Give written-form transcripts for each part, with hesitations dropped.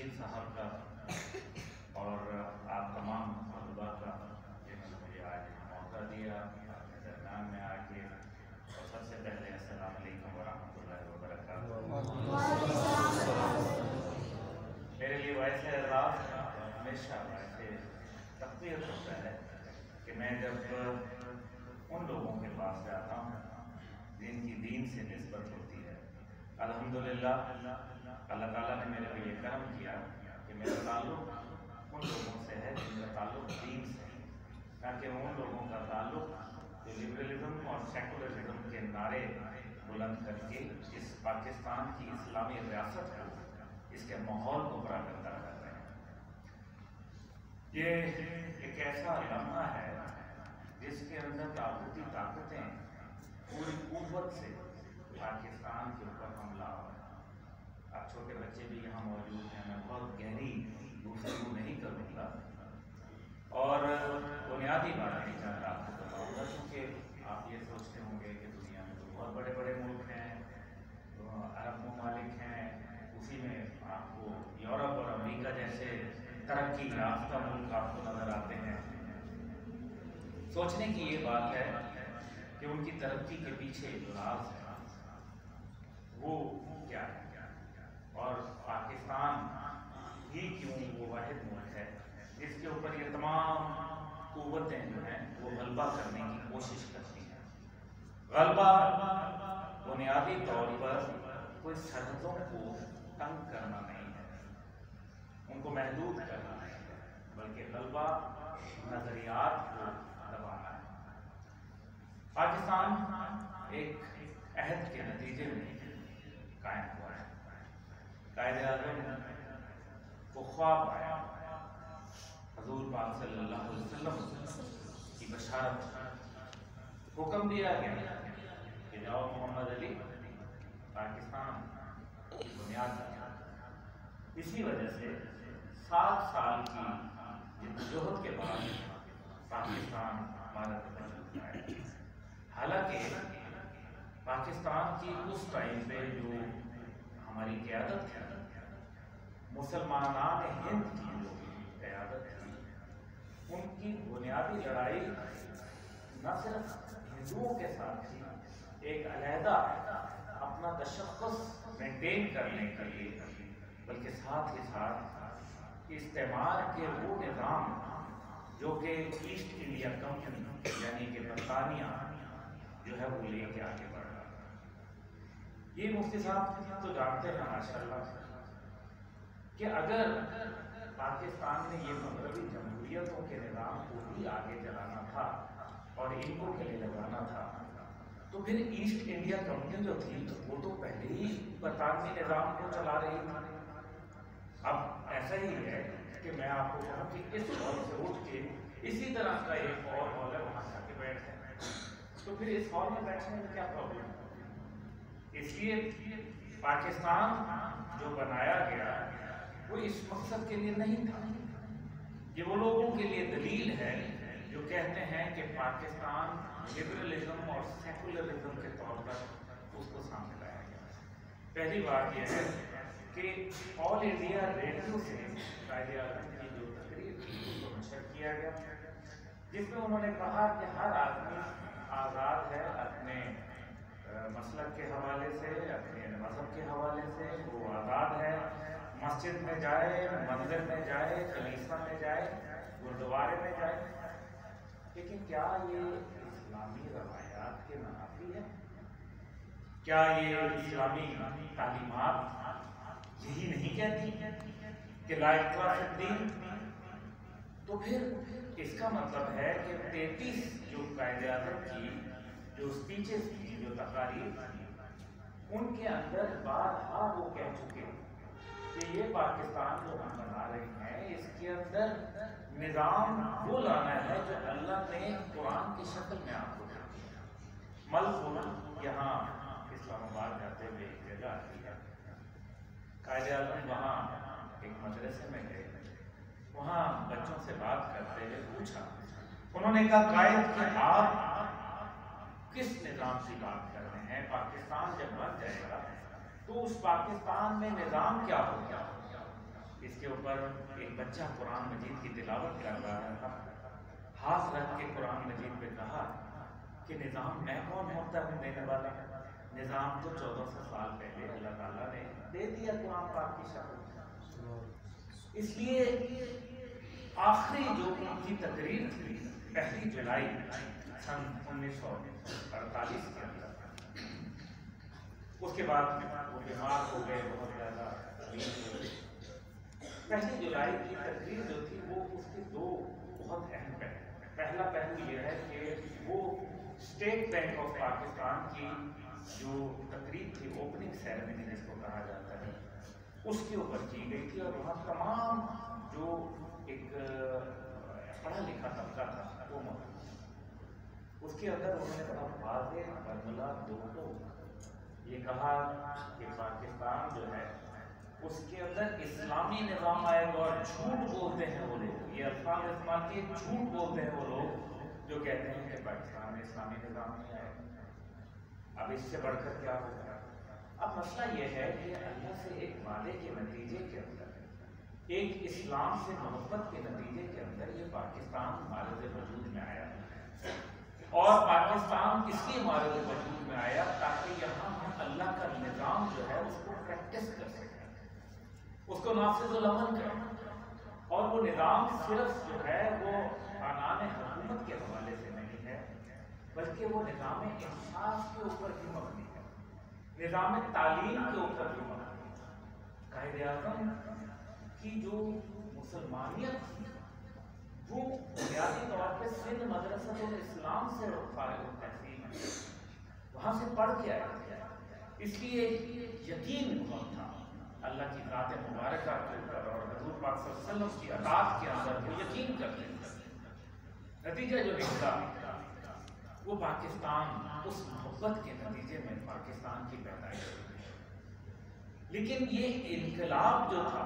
نصیر صاحب کا اور آپ تمام طلباء کا جنہوں نے مجھے آج موقع دیا اپنے درمیان میں آ کے، اور سب سے پہلے السلام علیکم ورحمۃ اللہ وبرکاتہ۔ میرے لیے باعث اعزاز ہمیشہ باعث تقدیر ہوتا ہے کہ میں جب ان لوگوں کے پاس جاتا ہوں جن کی دین سے نسبت ہوتی ہے۔ الحمدللہ اللہ تعالیٰ نے میرے پہ یہ کرم کیا کہ میرا تعلق ان لوگوں سے ہے جن کا تعلق دین سے ہے، تاکہ ان لوگوں کا تعلق جو لبرلزم اور سیکولرزم کے نعرے بلند کر کے اس پاکستان کی اسلامی ریاست کو، اس کے ماحول کو پراگندہ کر رہے ہیں۔ یہ ایک ایسا لمحہ ہے جس کے اندر طاغوتی طاقتیں پوری قوت سے پاکستان کے اوپر حملہ ہو رہا ہے۔ اب چھوٹے بچے بھی یہاں موجود ہیں، میں بہت گہری گفتگو نہیں کروں گا اور بنیادی بات نہیں چاہتا آپ کو بتاؤں گا، کیونکہ آپ یہ سوچتے ہوں گے کہ دنیا میں تو بہت بڑے بڑے ملک ہیں، عرب ممالک ہیں، اسی میں آپ کو یورپ اور امریکہ جیسے ترقی یافتہ ملک آپ کو نظر آتے ہیں۔ سوچنے کی یہ بات ہے کہ ان کی ترقی کے پیچھے جو راز ہے وہ کیا ہے، اور پاکستان ہی کیوں وہ واحد ملک ہے جس کے اوپر یہ تمام قوتیں جو ہیں وہ غلبہ کرنے کی کوشش کرتی ہیں۔ غلبہ بنیادی طور پر کوئی سرحدوں کو تنگ کرنا نہیں ہے، ان کو محدود کرنا نہیں ہے، بلکہ غلبہ نظریات کو دبانا ہے۔ پاکستان ایک عہد کے نتیجے میں قائم ہوا ہے۔ قائد اعظم کو خواب آیا، حضور پاک صلی اللہ علیہ وسلم کی بشارت، حکم دیا گیا کہ جاؤ محمد علی پاکستان کی بنیاد رکھا۔ اسی وجہ سے 7 سال کی جدوجہد کے بعد پاکستان ہمارا وجود ہے۔ حالانکہ پاکستان کی اس ٹائم پہ جو ہماری قیادت ہے، مسلمانان ہند کی جو قیادت تھی، ان کی بنیادی لڑائی نہ صرف ہندوؤں کے ساتھ تھی، ایک علیحدہ اپنا تشخص مینٹین کرنے کے لیے، بلکہ ساتھ ہی ساتھ استعمار کے وہ نظام جو کہ ایسٹ انڈیا کمپنی یعنی کہ برطانیہ جو ہے وہ لے کے آگے بڑھ رہا تھا۔ یہ مفتی صاحب تو جانتے ہیں ماشاءاللہ کہ اگر پاکستان میں یہ مغربی جمہوریتوں کے نظام کو بھی آگے چلانا تھا اور ان کو گلے لگانا تھا، تو پھر ایسٹ انڈیا کمپنی جو تھی وہ تو پہلے ہی برطانوی نظام کو چلا رہی تھی۔ اب ایسا ہی ہے کہ میں آپ کو کہوں کہ اس ہال سے اٹھ کے اسی طرح کا ایک اور ہال ہے، وہاں جا کے بیٹھتے ہیں، تو پھر اس ہال میں بیٹھنے میں کیا پرابلم ہے؟ اس لیے پاکستان جو بنایا گیا وہ اس مقصد کے لیے نہیں تھا۔ یہ وہ لوگوں کے لیے دلیل ہے جو کہتے ہیں کہ پاکستان لبرلزم اور سیکولرزم کے طور پر اس کو سامنے لایا گیا۔ پہلی بات یہ ہے کہ آل انڈیا ریڈیو سے قائد اعظم کی جو تقریر تھی اس کو نشر کیا گیا، جس میں انہوں نے کہا کہ ہر آدمی آزاد ہے اپنے مسلک کے حوالے سے، اپنے مذہب کے حوالے سے، وہ آزاد ہے مسجد میں جائے، مندر میں جائے، کلیسا میں جائے، گردوارے میں جائے، لیکن کیا یہ اسلامی روایات کے منافی ہے؟ کیا یہ اسلامی تعلیمات یہی نہیں کہتی کہ لا اکراہ فی الدین؟ تو پھر اس کا مطلب ہے کہ 33 جو قائد اعظم کی جو اسپیچز تھی، جو تقاریر تھی، ان کے اندر بارہا وہ کہہ چکے کہ یہ پاکستان جو ہم بنا رہے ہیں اس کے اندر نظام وہ لانا ہے جو اللہ نے قرآن کی شکل میں آپ کو دیا۔ ملک یہاں اسلام آباد جاتے ہوئے ایک جگہ آتی ہے، قائد اعظم وہاں ایک مدرسے میں گئے، وہاں بچوں سے بات کرتے ہوئے پوچھا، انہوں نے کہا قائد کہ آپ کس نظام کی بات کر رہے ہیں؟ پاکستان جب بن جائے گا تو اس پاکستان میں نظام کیا ہوگا؟ اس کے اوپر ایک بچہ قرآن مجید کی تلاوت کر رہا تھا، ہاتھ رکھ کے قرآن مجید پہ کہا کہ نظام میں کون ہوتا ہے دینے والا؟ نظام تو 1400 سال پہلے اللہ تعالیٰ نے دے دیا قرآن پاک کی شکل۔ اس لیے آخری جو ان کی تقریر تھی 1 جولائی سن 1948 کے اندر، اس کے بعد وہ بیمار ہو گئے، بہت زیادہ تکلیف ہوئی۔ 1 جولائی کی تقریر جو تھی وہ اس کے 2 بہت اہم پہلو۔ پہلا پہلو یہ ہے کہ وہ اسٹیٹ بینک آف پاکستان کی جو تقریب تھی، اوپننگ سیریمنی جس کو کہا جاتا ہے، اس کے اوپر کی گئی تھی، اور وہاں تمام جو ایک پڑھا لکھا طبقہ تھا وہ موجود۔ اس کے اندر انہوں نے بڑا واضح فارمولہ 2 کو یہ کہا کہ پاکستان جو ہے اس کے اندر اسلامی نظام آئے گا، اور جھوٹ بولتے ہیں وہ لوگ، یہ الفاظ استعمال کیے، جھوٹ بولتے ہیں وہ لوگ جو کہتے ہیں کہ پاکستان میں اسلامی نظام نہیں آئے گا۔ اب اس سے بڑھ کر کیا ہوگا؟ اب مسئلہ یہ ہے کہ اللہ سے ایک وعدے کے نتیجے کے اندر، ایک اسلام سے محبت کے نتیجے کے اندر یہ پاکستان معرض وجود میں آیا، اور پاکستان اس لیے معرض وجود میں آیا تاکہ یہاں ہم اللہ کا نظام جو ہے اس کو پریکٹس کر سکیں، اس کو نافذ العمل کریں، اور وہ نظام صرف جو ہے وہ خاندان حکومت کے حوالے سے نہیں ہے، بلکہ وہ نظام انصاف کے اوپر بھی مبنی ہے، نظام تعلیم کے اوپر بھی مبنی ہے۔ قائد اعظم کی جو مسلمانیت تھی وہ بنیادی طور پہ سندھ مدرسۃ الاسلام سے فارغ التحصیل ہے، وہاں سے پڑھ کے آیا تھا، اس لیے یقین بہت تھا اللہ کی ذات مبارکہ کے اوپر، اور حضور پاک صلی اللہ علیہ وسلم کی اطاعت کے اندر وہ یقین کرتے تھے۔ نتیجہ جو نکلا وہ پاکستان، اس محبت کے نتیجے میں پاکستان کی پیدائش ہوئی۔ لیکن یہ انقلاب جو تھا،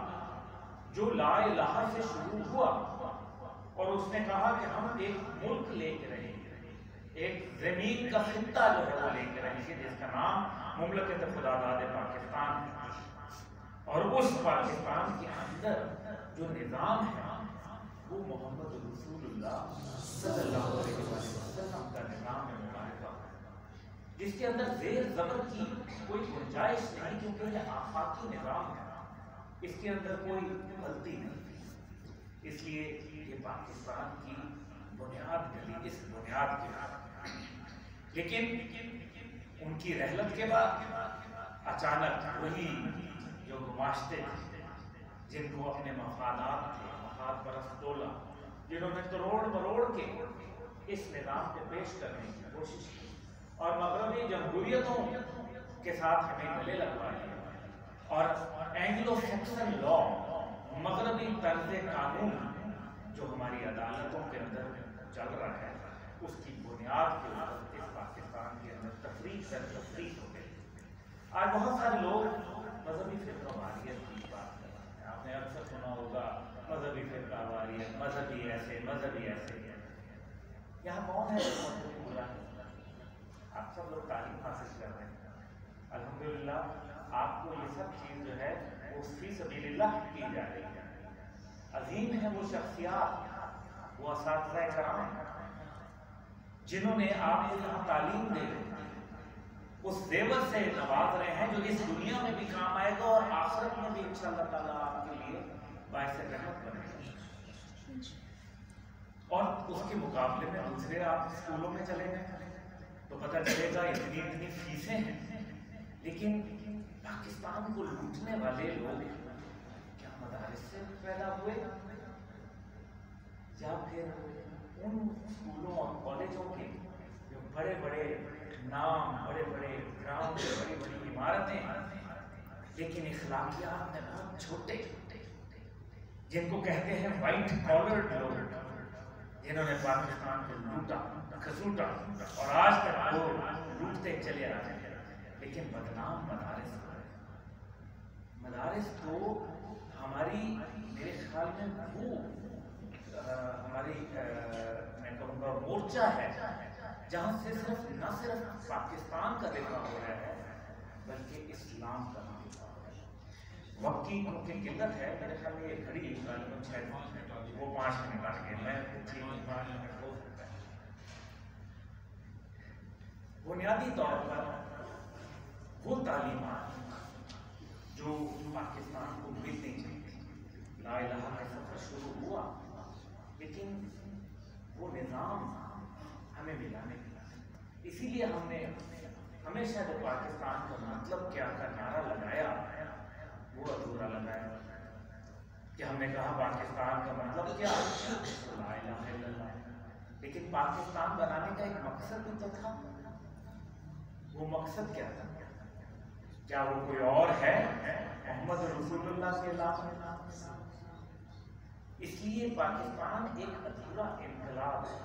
جو لا الہ سے شروع ہوا، اور اس نے کہا کہ ہم ایک ملک لے کے رہیں گے، ایک زمین کا خطہ جو ہے وہ لے کے رہیں گے جس کا نام مملکت خداداد پاکستان ہے، اور اس پاکستان کے اندر جو نظام ہے وہ محمد رسول اللہ صلی اللہ علیہ وسلم کا نظام ہے مبارکہ، جس کے اندر زیر زبر کی کوئی گنجائش نہیں، کیونکہ یہ آفاقی نظام ہے، اس کے اندر کوئی غلطی نہیں، اس لیے یہ پاکستان کی بنیاد ملی اس بنیاد کے بعد۔ لیکن ان کی رحلت کے بعد اچانک وہی جو گماشتے تھے، جن کو اپنے مفادات تھے، مفاد پرست ٹولہ، جنہوں نے کروڑ مروڑ کے اس نظام کو پیش کرنے کی کوشش کی، اور مغربی جمہوریتوں کے ساتھ ہمیں گلے لگوا لیا، اور اینگلو سیکسن لا، مغربی طرز قانون جو ہماری عدالتوں کے اندر چل رہا ہے، اس کی بنیاد کے اوپر اس پاکستان کے اندر تفریق سے تفریق ہو گئی۔ آج بہت سارے لوگ مذہبی فرقہ واریت کی بات کر رہے ہیں، آپ نے اکثر سنا ہوگا مذہبی فرقہ واریت، مذہبی ایسے، مذہبی ایسے۔ یہاں کون ہے جو مذہبی برا ہے؟ آپ سب لوگ تعلیم حاصل کر رہے ہیں، الحمدللہ آپ کو یہ سب چیز جو ہے وہ فی سبیل اللہ کی جا رہی ہے۔ عظیم ہے وہ شخصیات، وہ اساتذہ کرام جنہوں نے آپ کو یہاں تعلیم دے رہے ہیں، اس زیور سے نواز رہے ہیں جو اس دنیا میں بھی کام آئے گا، اور آخرت میں بھی انشاءاللہ تعالیٰ آپ کے لیے باعث رحمت بنے گا۔ اور اس کے مقابلے میں دوسرے آپ اسکولوں میں چلے گئے تو پتہ چلے گا اتنی فیسیں ہیں، لیکن پاکستان کو لوٹنے والے لوگ کیا مدارس سے پیدا ہوئے، یا پھر ان اسکولوں اور کالجوں کے جو بڑے بڑے نام، بڑے بڑے گراؤنڈ، بڑی بڑی عمارتیں، لیکن اخلاقیات میں بہت چھوٹے، جن کو کہتے ہیں وائٹ کالرڈ لوگ، جنہوں نے پاکستان کو لوٹا کھسوٹا، اور آج تک وہ لوٹتے چلے آ رہے ہیں، لیکن بدنام مدارس کو۔ مدارس تو ہماری، میرے خیال میں وہ ہماری میں کہوں گا مورچہ ہے جہاں سے نہ صرف پاکستان کا دفاع ہو رہا ہے بلکہ اسلام کا دفاع ہو رہا ہے۔ وقت کی کی کیونکہ قلت ہے، میرے خیال میں یہ گھڑی وہ 5 منٹ آ گئے، میں 5 منٹ ہو سکتا ہے۔ بنیادی طور پر وہ تعلیمات جو پاکستان کو ملنی چاہیے، لا الہ کا سفر شروع ہوا لیکن وہ نظام ہمیں ملا نہیں۔ اسی لیے ہم نے ہمیشہ جو پاکستان کا مطلب کیا کا نعرہ لگایا وہ ادھورا لگایا، کہ ہم نے کہا پاکستان کا مطلب کیا، لا الہ الا اللہ، لیکن پاکستان بنانے کا ایک مقصد بھی تو تھا۔ وہ مقصد کیا تھا؟ کیا وہ کوئی اور ہے؟ محمد رسول اللہ کے علاوہ؟ اس لیے پاکستان ایک ادھورا انقلاب ہے،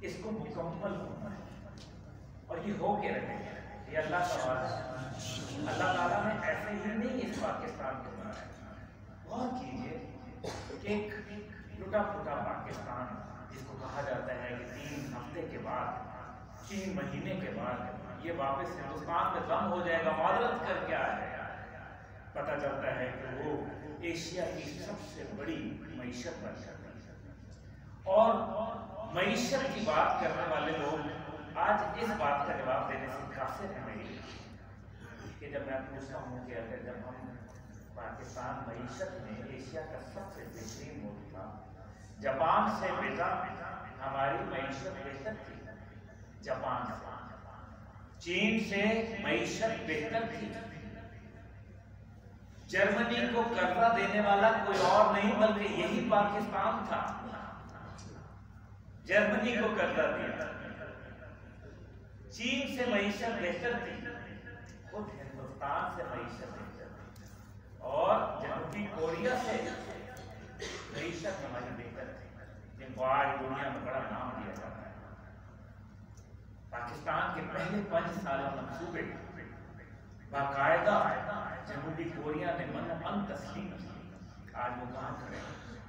اس کو مکمل ہونا ہے اور یہ ہو کے رہے گا۔ یہ اللہ کا وعدہ ہے۔ اللہ تعالیٰ نے ایسے ہی نہیں اس پاکستان کو بنایا۔ غور کیجیے کہ ایک ٹوٹا پھوٹا پاکستان جس کو کہا جاتا ہے کہ 3 ہفتے کے بعد، 3 مہینے کے بعد یہ واپس ہندوستان میں دم ہو جائے گا، معذرت کر کے آ جائے گا، پتہ چلتا ہے کہ وہ ایشیا کی سب سے بڑی معیشت بن جاتی ہے۔ اور معیشت کی بات کرنے والے لوگ آج اس بات کا جواب دینے سے قاصر ہیں میری، کہ جب میں پوچھتا ہوں کہ اگر جب ہم پاکستان معیشت میں ایشیا کا سب سے بہترین ملک تھا، جاپان سے بہتر ہماری معیشت بہتر تھی، جاپان سے، چین سے معیشت بہتر تھی، جرمنی کو قرضہ دینے والا کوئی اور نہیں بلکہ یہی پاکستان تھا، جرمنی کو قرضہ دیا، چین سے معیشت بہتر تھی، خود ہندوستان سے معیشت بہتر تھی، اور جنوبی کوریا سے معیشت ہماری بہتر تھی، جن کو آج دنیا میں بڑا نام دیا جاتا ہے۔ پاکستان کے پہلے 5 سالہ منصوبے باقاعدہ جنوبی کوریا نے من تسلیم کی، آج وہ کہاں کھڑے ہیں،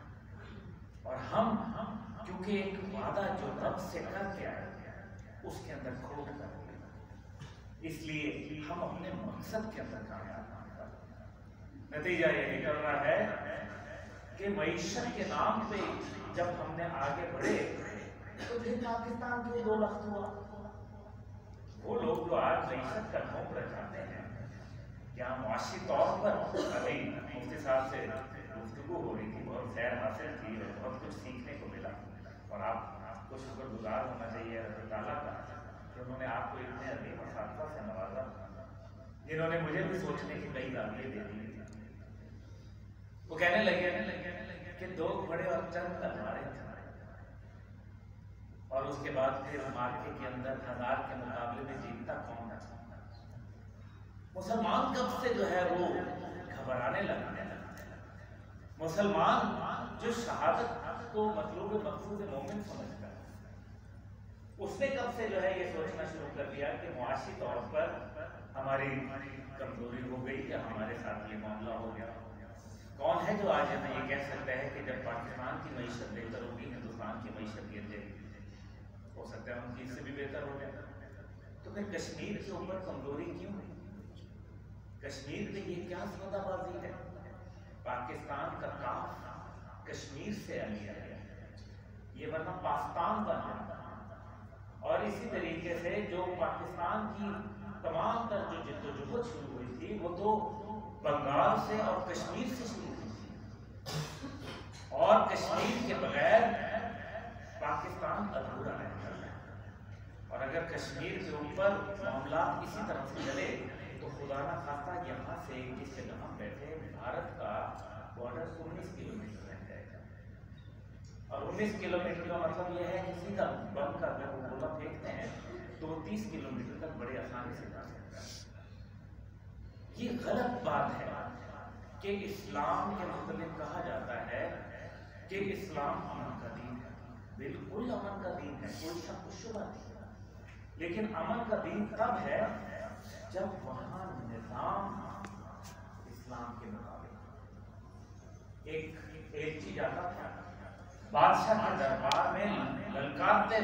اور ہم کیونکہ ایک وعدہ جو رب سے کر کے آئے اس کے اندر کھوٹ کر گئے، اس لیے ہم اپنے مقصد کے اندر کامیاب نہیں کر۔ نتیجہ یہ نکل رہا ہے کہ معیشت کے نام پہ جب ہم نے آگے بڑھے تو پھر پاکستان کیوں 2 لخت ہوا؟ وہ لوگ جو آج معیشت کا ڈھونگ رچاتے ہیں، کیا معاشی طور پر ابھی مفتی صاحب سے گفتگو ہو رہی تھی، بہت خیر حاصل تھی اور بہت کچھ سیکھنے کو ملا، اور آپ کو شکر گزار ہونا چاہیے اللہ تعالیٰ کا کہ انہوں نے آپ کو اتنے عظیم اساتذہ سے نوازا جنہوں نے مجھے بھی سوچنے کی کئی دعوتیں دے دی۔ وہ کہنے لگے کہ 2 گھوڑے اور چند تلواریں تھیں، اور اس کے بعد پھر مارکے کے اندر 1000 کے مقابلے میں جیتتا کون تھا؟ مسلمان کب سے جو ہے وہ گھبرانے لگا، مسلمان جو شہادت کو مطلوب مقصود مومن سمجھتا ہے، اس نے کب سے جو ہے یہ سوچنا شروع کر دیا کہ معاشی طور پر ہماری کمزوری ہو گئی یا ہمارے ساتھ یہ معاملہ ہو گیا؟ کون ہے جو آج ہمیں یہ کہہ سکتا ہے کہ جب پاکستان کی معیشت بہتر ہوگی ہندوستان کی معیشت گر جائے گی؟ ہو سکتا ہے ان کی سے بھی بہتر ہو جائے، تو پھر کشمیر کے اوپر کمزوری کیوں ہے؟ کشمیر میں یہ کیا سودا بازی ہے؟ پاکستان کا کاف کشمیر سے لیا گیا، یہ ورنہ پاکستان بن جاتا، اور اسی طریقے سے جو پاکستان کی تمام تر جو جدوجہد شروع ہوئی تھی وہ تو بنگال سے اور کشمیر سے شروع ہوئی تھی، اور کشمیر کے بغیر پاکستان ادھورا رہتا ہے، اور اگر کشمیر کے اوپر معاملات اسی طرح سے چلے تو خدا نہ خواستہ یہاں سے جس جگہ ہم بیٹھے بھارت کا بارڈر 19 کلومیٹر رہ جائے گا، اور 19 کلومیٹر کا مطلب یہ ہے کہ سیدھا بم کا اگر وہ گولا پھینکتے ہیں تو 30 کلومیٹر تک بڑے آسانی سے جا سکتا ہے۔ یہ غلط بات ہے کہ اسلام کے متعلق کہا جاتا ہے کہ اسلام امن کا دین ہے، بالکل امن کا دین ہے، کوئی شک و شبہ نہیں، لیکن امن کا دین تب ہے جب وہاں نظام اسلام کے مطابق۔ ایک چیز آتا تھا بادشاہ کے دربار میں للکارتے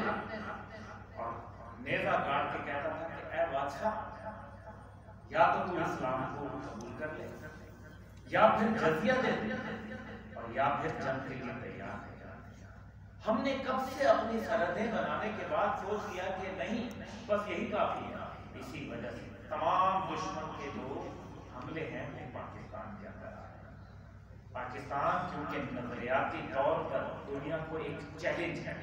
اور نیزہ گاڑ کے کہتا تھا کہ اے بادشاہ، یا تو اسلام کو قبول کر لے یا پھر جزیہ دے دیں اور یا پھر جنگ کے لیے تیار ہے۔ ہم نے کب سے اپنی سرحدیں بنانے کے بعد سوچ لیا کہ نہیں بس یہی کافی ہے۔ اسی وجہ سے تمام دشمن کے جو حملے ہیں وہ پاکستان کے اندر آ رہے ہیں۔ پاکستان کیونکہ نظریاتی طور پر دنیا کو ایک چیلنج ہے،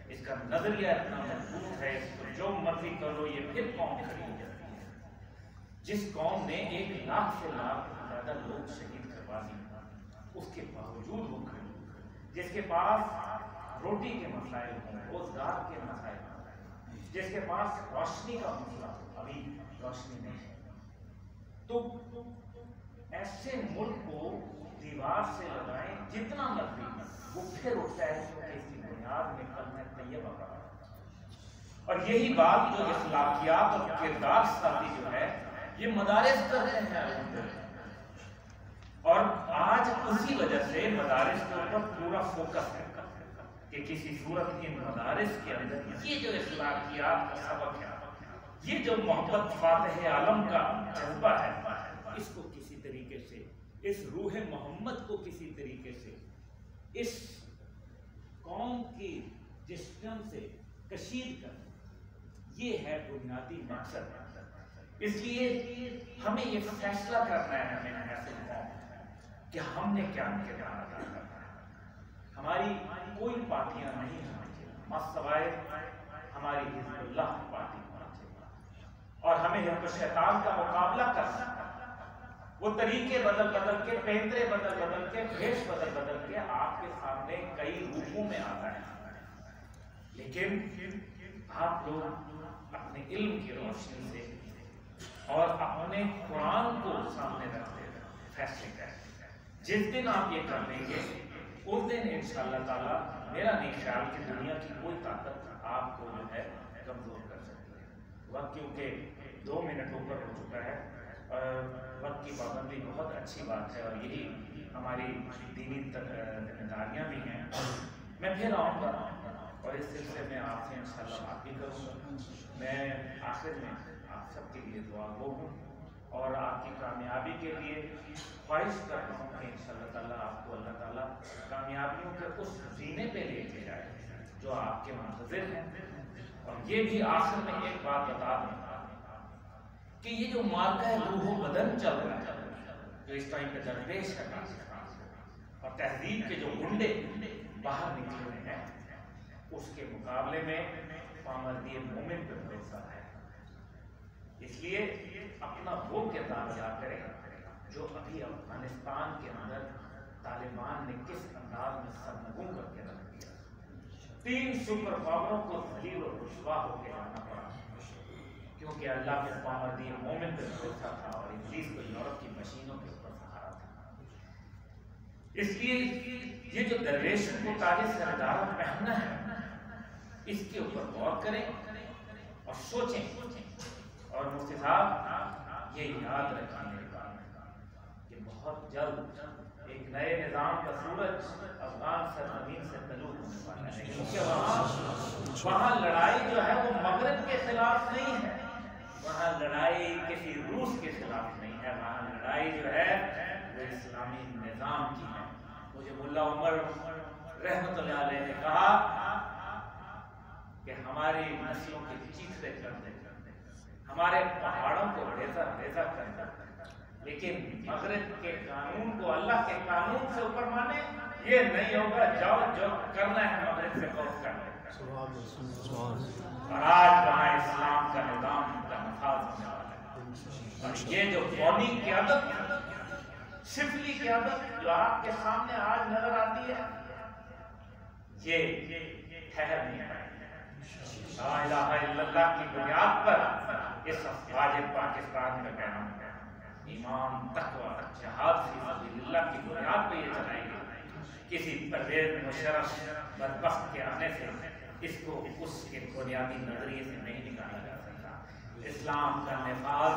اس کا نظریہ اتنا مضبوط ہے، اس کو جو مرضی کرو یہ پھر قوم کھڑی ہو جاتی ہے۔ جس قوم نے 1 لاکھ سے زیادہ لوگ شہید کروا دیے، اس کے باوجود وہ کھڑی، جس کے پاس روٹی کے مسائل ہوں، روزگار کے مسائل ہوں، جس کے پاس روشنی کا مسئلہ ہو، ابھی روشنی نہیں ہے، تو ایسے ملک کو دیوار سے لگائیں جتنا مرضی، وہ پھر اٹھتا ہے کیونکہ اس کی بنیاد میں کلمہ طیبہ کا۔ اور یہی بات جو اخلاقیات اور کردار سازی جو ہے یہ مدارس کر رہے ہیں، اور آج اسی وجہ سے مدارس کے اوپر پورا فوکس ہے کہ کسی صورت ان مدارس کے اندر یہ جو اخلاقیات کا سبق ہے، یہ جو محبت فاتح عالم کا جذبہ ہے، اس کو کسی طریقے سے، اس روح محمد کو کسی طریقے سے اس قوم کی جسم سے کشید کر، یہ ہے بنیادی مقصد۔ اس لیے ہمیں یہ فیصلہ کرنا ہے، ہمیں ایسے قوم کہ ہم نے کیا کردار ادا کرنا ہے۔ ہماری کوئی پارٹیاں نہیں ہونی چاہیے سوائے ہماری حزب اللہ پارٹی ہونی چاہیے، اور ہمیں حزب شیطان کا مقابلہ کرنا ہے۔ وہ طریقے بدل بدل کے، پیترے بدل بدل کے، بھیش بدل بدل کے آپ کے سامنے کئی روپوں میں آتا ہے، لیکن آپ لوگ اپنے علم کی روشنی سے اور اپنے قرآن کو سامنے رکھتے ہوئے فیصلے کریں۔ جس دن آپ یہ کر لیں گے اس دن انشاءاللہ تعالیٰ میرا نہیں خیال کہ دنیا کی کوئی طاقت آپ کو جو ہے کمزور کر سکتی ہے۔ وقت کیونکہ 2 منٹ اوپر ہو چکا ہے، وقت کی پابندی بہت اچھی بات ہے، اور یہی ہماری دینی ذمہ داریاں بھی ہیں۔ میں پھر آؤں گا اور اس سلسلے میں آپ سے انشاءاللہ بات بھی کروں گا۔ میں آخر میں آپ سب کے لیے دعا گو ہوں اور آپ کی کامیابی کے لیے خواہش کرتا ہوں کہ انشاءاللہ تعالیٰ آپ کو اللہ تعالیٰ کامیابیوں کے اس زینے پہ لے کے جائے جو آپ کے منتظر ہیں۔ اور یہ بھی آخر میں ایک بات بتا دوں کہ یہ جو مارکہ روح و بدن چل رہا ہے، جو اس ٹائم پہ درپیش ہے اور تہذیب کے جو گنڈے باہر نکل رہے ہیں، اس کے مقابلے میں پامردی مومن پہ بھروسہ ہے۔ اس لیے اپنا وہ کردار ادا کریں جو ابھی افغانستان کے اندر طالبان نے کس انداز میں سرنگوں کر کے رکھ دیا۔ 3 سپر پاوروں کو ذلیل و رسوا ہو کے آنا پڑا کیونکہ اللہ کے پامردی مومن پہ بھروسہ تھا اور ابلیس کو یورپ کی مشینوں کے اوپر سہارا تھا۔ اس لیے یہ جو درویشوں کو تاج سردار پہننا ہے، اس کے اوپر غور کریں اور سوچیں۔ اور مفتی صاحب یہ یاد رکھیں کہ بہت جلد ایک نئے نظام کا سورج افغان سرزمین سے طلوع ہونے والا ہے، کیونکہ وہاں لڑائی جو ہے وہ مغرب کے خلاف نہیں ہے، وہاں لڑائی کسی روس کے خلاف نہیں ہے، وہاں لڑائی جو ہے وہ اسلامی نظام کی ہے۔ مجھے ملا عمر رحمت اللہ علیہ نے کہا کہ ہماری نسلوں کے چیختے کرتے ہمارے پہاڑوں کو ریزہ ریزہ کرتا، لیکن مغرب کے قانون کو اللہ کے قانون سے اوپر مانے، یہ نہیں ہوگا۔ جاؤ جو کرنا ہے مغرب سے خوف کر لے۔ اور آج وہاں اسلام کا نظام کا نفاذ ہونے والا ہے، اور یہ جو قومی قیادت، سفلی قیادت جو آپ کے سامنے آج نظر آتی ہے، یہ ٹھہر نہیں پائے۔ لا الہ الا اللہ کی بنیاد پر اس واجب پاکستان کا قیام ہے، ایمان، تقوی، جہاد فی سبیل اللہ کی بنیاد پہ یہ چلائی گئی۔ کسی پرویز مشرف بدبخت کے آنے سے اس کو اس کے بنیادی نظریے سے نہیں نکالا جا سکتا۔ اسلام کا نفاذ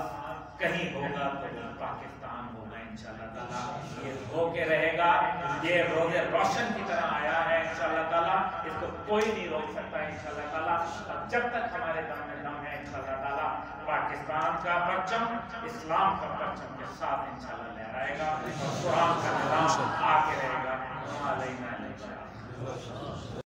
کہیں ہوگا تو وہ پاکستان ہوگا انشاءاللہ تعالیٰ، یہ ہو کے رہے گا۔ یہ روز روشن کی طرح آیا ہے انشاءاللہ تعالیٰ، اس کو کوئی نہیں روک سکتا انشاءاللہ تعالیٰ۔ جب تک ہمارے دم میں دم ہے انشاءاللہ تعالیٰ پاکستان پاکستان کا پرچم اسلام کا پرچم کے ساتھ انشاءاللہ لہرائے گا اور قرآن کا نظام آ کے رہے گا.